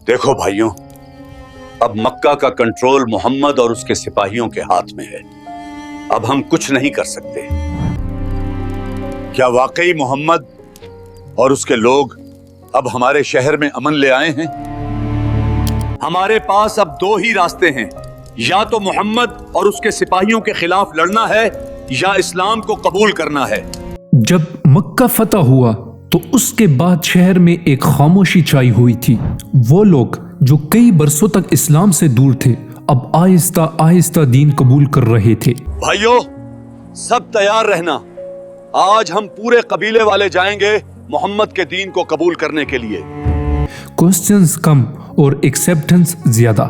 دیکھو بھائیوں، اب مکہ کا کنٹرول محمد اور اس کے سپاہیوں کے ہاتھ میں ہے. اب ہم کچھ نہیں کر سکتے. کیا واقعی محمد اور اس کے لوگ اب ہمارے شہر میں امن لے آئے ہیں؟ ہمارے پاس اب دو ہی راستے ہیں، یا تو محمد اور اس کے سپاہیوں کے خلاف لڑنا ہے یا اسلام کو قبول کرنا ہے. جب مکہ فتح ہوا تو اس کے بعد شہر میں ایک خاموشی چھائی ہوئی تھی. وہ لوگ جو کئی برسوں تک اسلام سے دور تھے اب آہستہ آہستہ دین قبول کر رہے تھے. بھائیو، سب تیار رہنا. آج ہم پورے قبیلے والے جائیں گے محمد کے دین کو قبول کرنے کے لیے. کوسچنز کم اور ایکسیپٹنس زیادہ.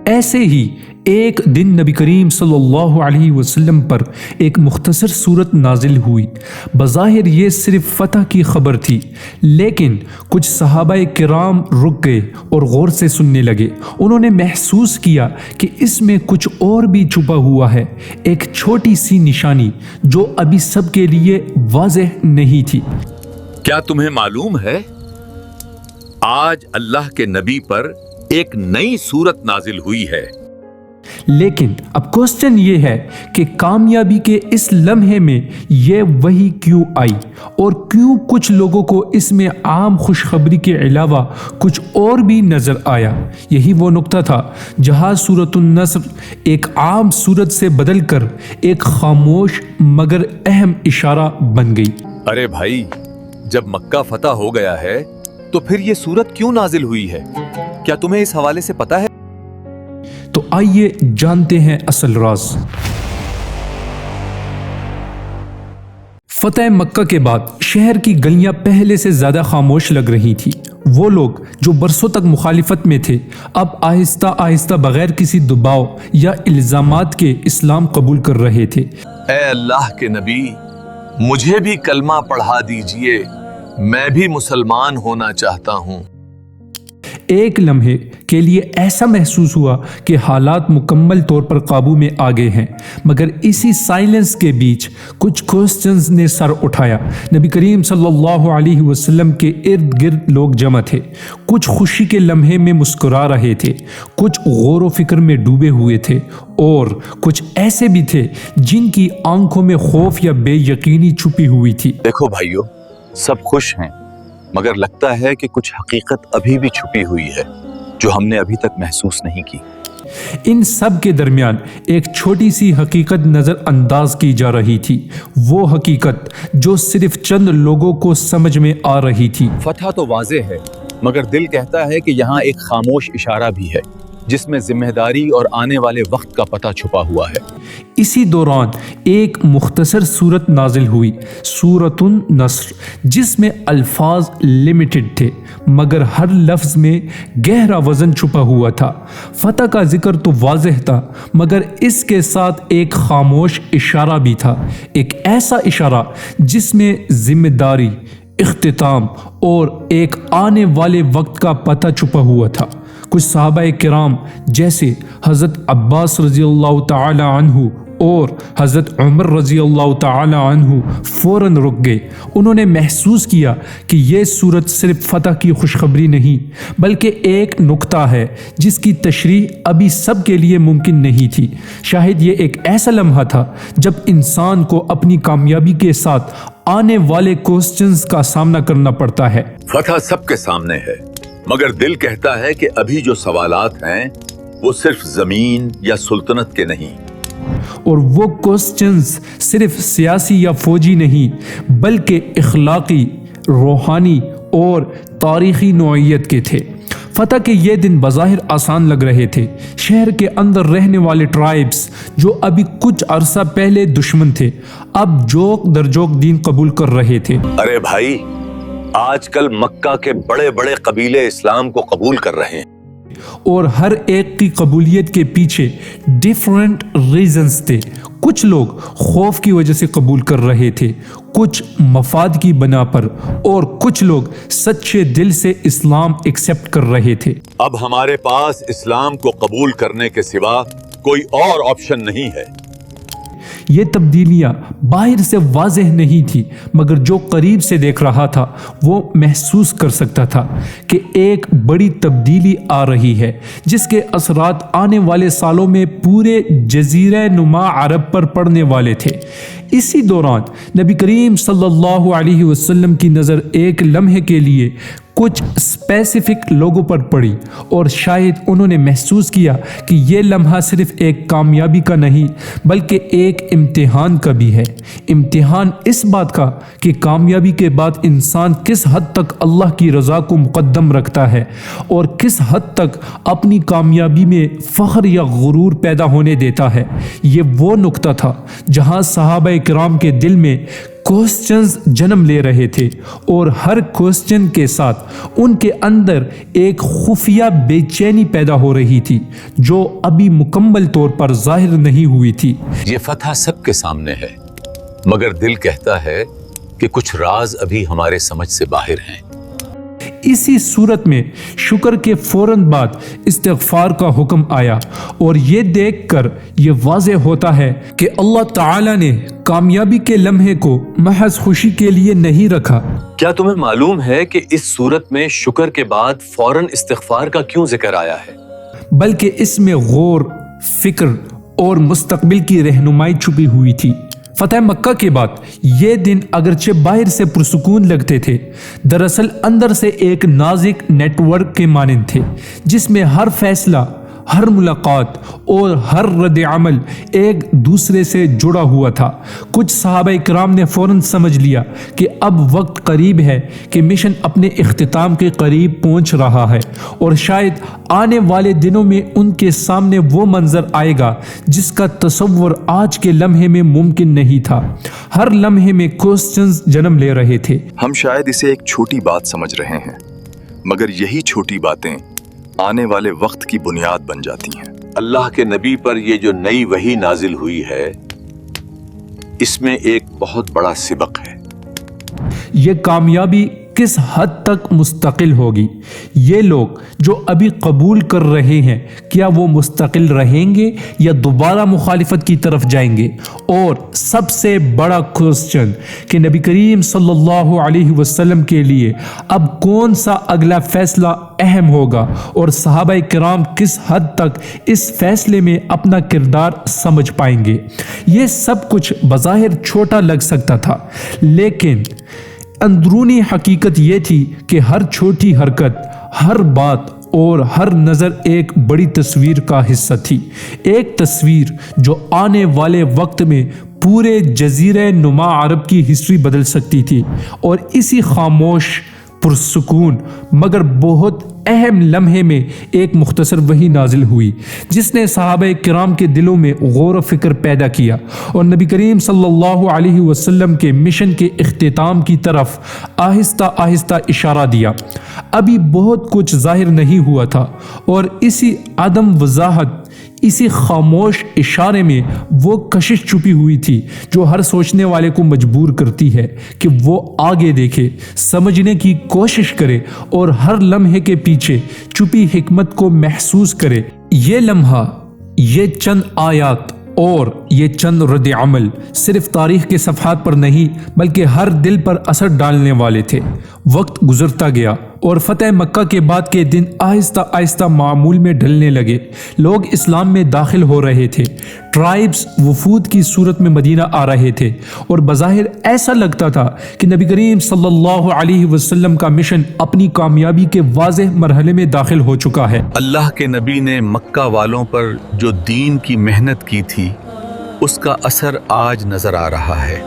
ایسے ہی ایک دن نبی کریم صلی اللہ علیہ وسلم پر ایک مختصر صورت نازل ہوئی. بظاہر یہ صرف فتح کی خبر تھی، لیکن کچھ صحابہ کرام رک گئے اور غور سے سننے لگے. انہوں نے محسوس کیا کہ اس میں کچھ اور بھی چھپا ہوا ہے، ایک چھوٹی سی نشانی جو ابھی سب کے لیے واضح نہیں تھی. کیا تمہیں معلوم ہے آج اللہ کے نبی پر ایک نئی صورت نازل ہوئی ہے؟ لیکن اب کوسچن یہ ہے کہ کامیابی کے اس لمحے میں یہ وہی کیوں آئی، اور کیوں کچھ لوگوں کو اس میں عام خوشخبری کے علاوہ کچھ اور بھی نظر آیا. یہی وہ نقطہ تھا جہاں سورۃ النصر ایک عام سورت سے بدل کر ایک خاموش مگر اہم اشارہ بن گئی. ارے بھائی، جب مکہ فتح ہو گیا ہے تو پھر یہ صورت کیوں نازل ہوئی ہے؟ کیا تمہیں اس حوالے سے پتا ہے؟ تو آئیے جانتے ہیں اصل راز. فتح مکہ کے بعد شہر کی گلیاں پہلے سے زیادہ خاموش لگ رہی تھی. وہ لوگ جو برسوں تک مخالفت میں تھے اب آہستہ آہستہ بغیر کسی دباؤ یا الزامات کے اسلام قبول کر رہے تھے. اے اللہ کے نبی، مجھے بھی کلمہ پڑھا دیجئے، میں بھی مسلمان ہونا چاہتا ہوں. ایک لمحے کے لیے ایسا محسوس ہوا کہ حالات مکمل طور پر قابو میں آ گئے ہیں، مگر اسی سائلنس کے بیچ کچھ کوسچنز نے سر اٹھایا. نبی کریم صلی اللہ علیہ وسلم کے ارد گرد لوگ جمع تھے. کچھ خوشی کے لمحے میں مسکرا رہے تھے، کچھ غور و فکر میں ڈوبے ہوئے تھے، اور کچھ ایسے بھی تھے جن کی آنکھوں میں خوف یا بے یقینی چھپی ہوئی تھی. دیکھو بھائیو، سب خوش ہیں، مگر لگتا ہے کہ کچھ حقیقت ابھی بھی چھپی ہوئی ہے جو ہم نے ابھی تک محسوس نہیں کی. ان سب کے درمیان ایک چھوٹی سی حقیقت نظر انداز کی جا رہی تھی، وہ حقیقت جو صرف چند لوگوں کو سمجھ میں آ رہی تھی. فتح تو واضح ہے، مگر دل کہتا ہے کہ یہاں ایک خاموش اشارہ بھی ہے جس میں ذمہ داری اور آنے والے وقت کا پتہ چھپا ہوا ہے. اسی دوران ایک مختصر صورت نازل ہوئی، سورۃ النصر، جس میں الفاظ لمیٹڈ تھے مگر ہر لفظ میں گہرا وزن چھپا ہوا تھا. فتح کا ذکر تو واضح تھا، مگر اس کے ساتھ ایک خاموش اشارہ بھی تھا، ایک ایسا اشارہ جس میں ذمہ داری، اختتام اور ایک آنے والے وقت کا پتہ چھپا ہوا تھا. کچھ صحابہ کرام جیسے حضرت عباس رضی اللہ تعالی عنہ اور حضرت عمر رضی اللہ تعالی عنہ فوراً رک گئے. انہوں نے محسوس کیا کہ یہ صورت صرف فتح کی خوشخبری نہیں بلکہ ایک نقطہ ہے جس کی تشریح ابھی سب کے لیے ممکن نہیں تھی. شاید یہ ایک ایسا لمحہ تھا جب انسان کو اپنی کامیابی کے ساتھ آنے والے کوسچنز کا سامنا کرنا پڑتا ہے. فتح سب کے سامنے ہے، مگر دل کہتا ہے کہ ابھی جو سوالات ہیں وہ صرف زمین یا سلطنت کے نہیں، اور وہ کوسچنز صرف سیاسی یا فوجی نہیں بلکہ اخلاقی، روحانی اور تاریخی نوعیت کے تھے. فتح کے یہ دن بظاہر آسان لگ رہے تھے. شہر کے اندر رہنے والے ٹرائبز جو ابھی کچھ عرصہ پہلے دشمن تھے اب جوک در جوک دین قبول کر رہے تھے. ارے بھائی، آج کل مکہ کے بڑے بڑے قبیلے اسلام کو قبول کر رہے ہیں، اور ہر ایک کی قبولیت کے پیچھے ڈیفرنٹ ریزنز تھے. کچھ لوگ خوف کی وجہ سے قبول کر رہے تھے، کچھ مفاد کی بنا پر، اور کچھ لوگ سچے دل سے اسلام ایکسپٹ کر رہے تھے. اب ہمارے پاس اسلام کو قبول کرنے کے سوا کوئی اور آپشن نہیں ہے. یہ تبدیلیاں باہر سے واضح نہیں تھی، مگر جو قریب سے دیکھ رہا تھا وہ محسوس کر سکتا تھا کہ ایک بڑی تبدیلی آ رہی ہے جس کے اثرات آنے والے سالوں میں پورے جزیرہ نما عرب پر پڑنے والے تھے۔ اسی دوران نبی کریم صلی اللہ علیہ وسلم کی نظر ایک لمحے کے لیے کچھ اسپیسیفک لوگوں پر پڑی، اور شاید انہوں نے محسوس کیا کہ یہ لمحہ صرف ایک کامیابی کا نہیں بلکہ ایک امتحان کا بھی ہے۔ امتحان اس بات کا کہ کامیابی کے بعد انسان کس حد تک اللہ کی رضا کو مقدم رکھتا ہے اور کس حد تک اپنی کامیابی میں فخر یا غرور پیدا ہونے دیتا ہے۔ یہ وہ نقطہ تھا جہاں صحابہ کرام کے دل میں کوسچنز جنم لے رہے تھے، اور ہر کوسچن کے ساتھ ان کے اندر ایک خفیہ بے چینی پیدا ہو رہی تھی جو ابھی مکمل طور پر ظاہر نہیں ہوئی تھی۔ یہ فتح سب کے سامنے ہے، مگر دل کہتا ہے کہ کچھ راز ابھی ہمارے سمجھ سے باہر ہیں۔ اسی صورت میں شکر کے فوراً بعد استغفار کا حکم آیا، اور یہ دیکھ کر یہ واضح ہوتا ہے کہ اللہ تعالی نے کامیابی کے لمحے کو محض خوشی کے لیے نہیں رکھا۔ کیا تمہیں معلوم ہے کہ اس صورت میں شکر کے بعد فوراً استغفار کا کیوں ذکر آیا ہے؟ بلکہ اس میں غور، فکر اور مستقبل کی رہنمائی چھپی ہوئی تھی۔ فتح مکہ کے بعد یہ دن اگرچہ باہر سے پرسکون لگتے تھے، دراصل اندر سے ایک نازک نیٹ ورک کے مانند تھے جس میں ہر فیصلہ، ہر ملاقات اور ہر رد عمل ایک دوسرے سے جڑا ہوا تھا۔ کچھ صحابہ کرام نے فوراً سمجھ لیا کہ اب وقت قریب ہے، کہ مشن اپنے اختتام کے قریب پہنچ رہا ہے، اور شاید آنے والے دنوں میں ان کے سامنے وہ منظر آئے گا جس کا تصور آج کے لمحے میں ممکن نہیں تھا۔ ہر لمحے میں کوسچنز جنم لے رہے تھے۔ ہم شاید اسے ایک چھوٹی بات سمجھ رہے ہیں، مگر یہی چھوٹی باتیں آنے والے وقت کی بنیاد بن جاتی ہیں۔ اللہ کے نبی پر یہ جو نئی وحی نازل ہوئی ہے، اس میں ایک بہت بڑا سبق ہے۔ یہ کامیابی کس حد تک مستقل ہوگی؟ یہ لوگ جو ابھی قبول کر رہے ہیں، کیا وہ مستقل رہیں گے یا دوبارہ مخالفت کی طرف جائیں گے؟ اور سب سے بڑا کوسچن کہ نبی کریم صلی اللہ علیہ وسلم کے لیے اب کون سا اگلا فیصلہ اہم ہوگا، اور صحابہ کرام کس حد تک اس فیصلے میں اپنا کردار سمجھ پائیں گے؟ یہ سب کچھ بظاہر چھوٹا لگ سکتا تھا، لیکن اندرونی حقیقت یہ تھی کہ ہر چھوٹی حرکت، ہر بات اور ہر نظر ایک بڑی تصویر کا حصہ تھی، ایک تصویر جو آنے والے وقت میں پورے جزیرہ نما عرب کی ہسٹری بدل سکتی تھی۔ اور اسی خاموش، پرسکون مگر بہت اہم لمحے میں ایک مختصر وحی نازل ہوئی جس نے صحابہ کرام کے دلوں میں غور و فکر پیدا کیا، اور نبی کریم صلی اللہ علیہ وسلم کے مشن کے اختتام کی طرف آہستہ آہستہ اشارہ دیا۔ ابھی بہت کچھ ظاہر نہیں ہوا تھا، اور اسی عدم وضاحت، اسی خاموش اشارے میں وہ کشش چھپی ہوئی تھی جو ہر سوچنے والے کو مجبور کرتی ہے کہ وہ آگے دیکھے، سمجھنے کی کوشش کرے اور ہر لمحے کے پیچھے چھپی حکمت کو محسوس کرے۔ یہ لمحہ، یہ چند آیات اور یہ چند رد عمل صرف تاریخ کے صفحات پر نہیں بلکہ ہر دل پر اثر ڈالنے والے تھے۔ وقت گزرتا گیا اور فتح مکہ کے بعد کے دن آہستہ آہستہ معمول میں ڈھلنے لگے۔ لوگ اسلام میں داخل ہو رہے تھے، ٹرائبز وفود کی صورت میں مدینہ آ رہے تھے، اور بظاہر ایسا لگتا تھا کہ نبی کریم صلی اللہ علیہ وسلم کا مشن اپنی کامیابی کے واضح مرحلے میں داخل ہو چکا ہے۔ اللہ کے نبی نے مکہ والوں پر جو دین کی محنت کی تھی، اس کا اثر آج نظر آ رہا ہے۔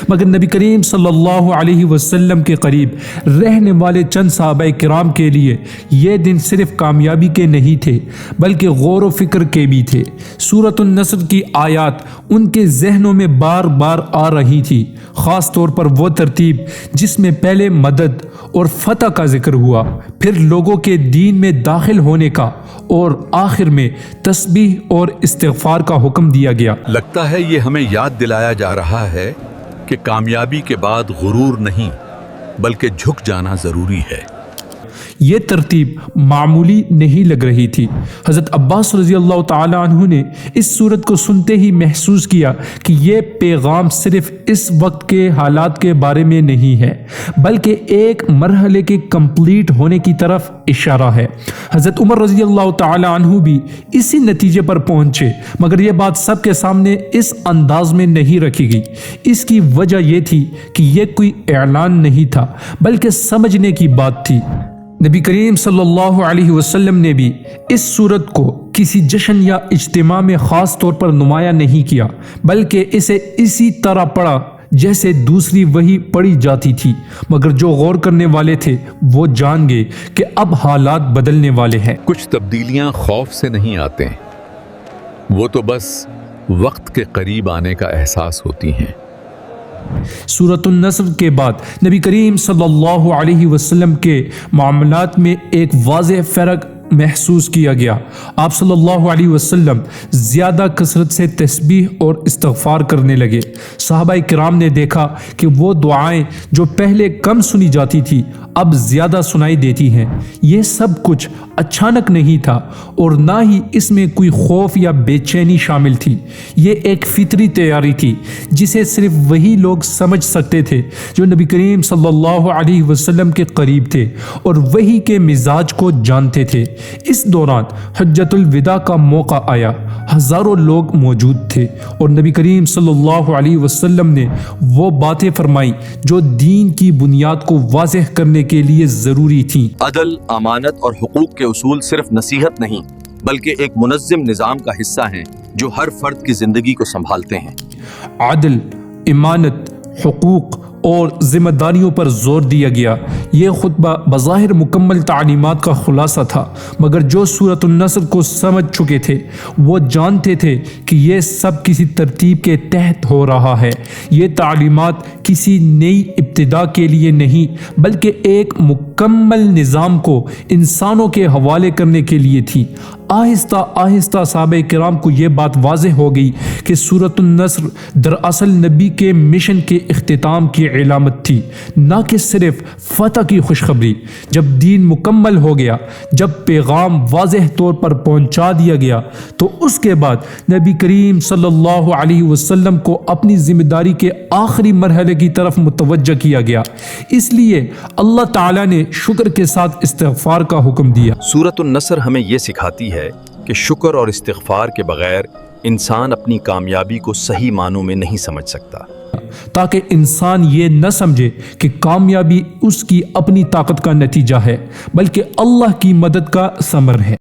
مگر نبی کریم صلی اللہ علیہ وسلم کے قریب رہنے والے چند صحابہ کرام کے لیے یہ دن صرف کامیابی کے نہیں تھے بلکہ غور و فکر کے بھی تھے۔ سورۃ النصر کی آیات ان کے ذہنوں میں بار بار آ رہی تھی، خاص طور پر وہ ترتیب جس میں پہلے مدد اور فتح کا ذکر ہوا، پھر لوگوں کے دین میں داخل ہونے کا، اور آخر میں تسبیح اور استغفار کا حکم دیا گیا۔ لگتا ہے یہ ہمیں یاد دلایا جا رہا ہے کہ کامیابی کے بعد غرور نہیں بلکہ جھک جانا ضروری ہے۔ یہ ترتیب معمولی نہیں لگ رہی تھی۔ حضرت عباس رضی اللہ تعالی عنہ نے اس صورت کو سنتے ہی محسوس کیا کہ یہ پیغام صرف اس وقت کے حالات کے بارے میں نہیں ہے بلکہ ایک مرحلے کے کمپلیٹ ہونے کی طرف اشارہ ہے۔ حضرت عمر رضی اللہ تعالی عنہ بھی اسی نتیجے پر پہنچے، مگر یہ بات سب کے سامنے اس انداز میں نہیں رکھی گئی۔ اس کی وجہ یہ تھی کہ یہ کوئی اعلان نہیں تھا بلکہ سمجھنے کی بات تھی۔ نبی کریم صلی اللہ علیہ وسلم نے بھی اس صورت کو کسی جشن یا اجتماع میں خاص طور پر نمایاں نہیں کیا بلکہ اسے اسی طرح پڑھا جیسے دوسری وحی پڑھی جاتی تھی، مگر جو غور کرنے والے تھے وہ جان گئے کہ اب حالات بدلنے والے ہیں۔ کچھ تبدیلیاں خوف سے نہیں آتے، وہ تو بس وقت کے قریب آنے کا احساس ہوتی ہیں۔ سورۃ النصر کے بعد نبی کریم صلی اللہ علیہ وسلم کے معاملات میں ایک واضح فرق محسوس کیا گیا۔ آپ صلی اللہ علیہ وسلم زیادہ کثرت سے تسبیح اور استغفار کرنے لگے۔ صحابہ کرام نے دیکھا کہ وہ دعائیں جو پہلے کم سنی جاتی تھی اب زیادہ سنائی دیتی ہیں۔ یہ سب کچھ اچانک نہیں تھا اور نہ ہی اس میں کوئی خوف یا بے چینی شامل تھی۔ یہ ایک فطری تیاری تھی جسے صرف وہی لوگ سمجھ سکتے تھے جو نبی کریم صلی اللہ علیہ وسلم کے قریب تھے اور وہی کے مزاج کو جانتے تھے۔ اس دوران حجۃ الوداع کا موقع آیا، ہزاروں لوگ موجود تھے اور نبی کریم صلی اللہ علیہ وسلم نے وہ باتیں فرمائیں جو دین کی بنیاد کو واضح کرنے کے لیے ضروری تھیں۔ عدل، امانت اور حقوق کے اصول صرف نصیحت نہیں بلکہ ایک منظم نظام کا حصہ ہیں جو ہر فرد کی زندگی کو سنبھالتے ہیں۔ عدل، امانت، حقوق اور ذمہ داریوں پر زور دیا گیا۔ یہ خطبہ بظاہر مکمل تعلیمات کا خلاصہ تھا، مگر جو سورۃ النصر کو سمجھ چکے تھے وہ جانتے تھے کہ یہ سب کسی ترتیب کے تحت ہو رہا ہے۔ یہ تعلیمات کسی نئی ابتدا کے لیے نہیں بلکہ ایک مکمل نظام کو انسانوں کے حوالے کرنے کے لیے تھی۔ آہستہ آہستہ صحابہ کرام کو یہ بات واضح ہو گئی کہ سورۃ النصر دراصل نبی کے مشن کے اختتام کی علامت تھی، نہ کہ صرف فتح کی خوشخبری۔ جب دین مکمل ہو گیا، جب پیغام واضح طور پر پہنچا دیا گیا، تو اس کے بعد نبی کریم صلی اللہ علیہ وسلم کو اپنی ذمہ داری کے آخری مرحلے کی طرف متوجہ کیا گیا۔ اس لیے اللہ تعالیٰ نے شکر کے ساتھ استغفار کا حکم دیا۔ سورۃ النصر ہمیں یہ سکھاتی ہے کہ شکر اور استغفار کے بغیر انسان اپنی کامیابی کو صحیح معنوں میں نہیں سمجھ سکتا، تاکہ انسان یہ نہ سمجھے کہ کامیابی اس کی اپنی طاقت کا نتیجہ ہے بلکہ اللہ کی مدد کا ثمر ہے۔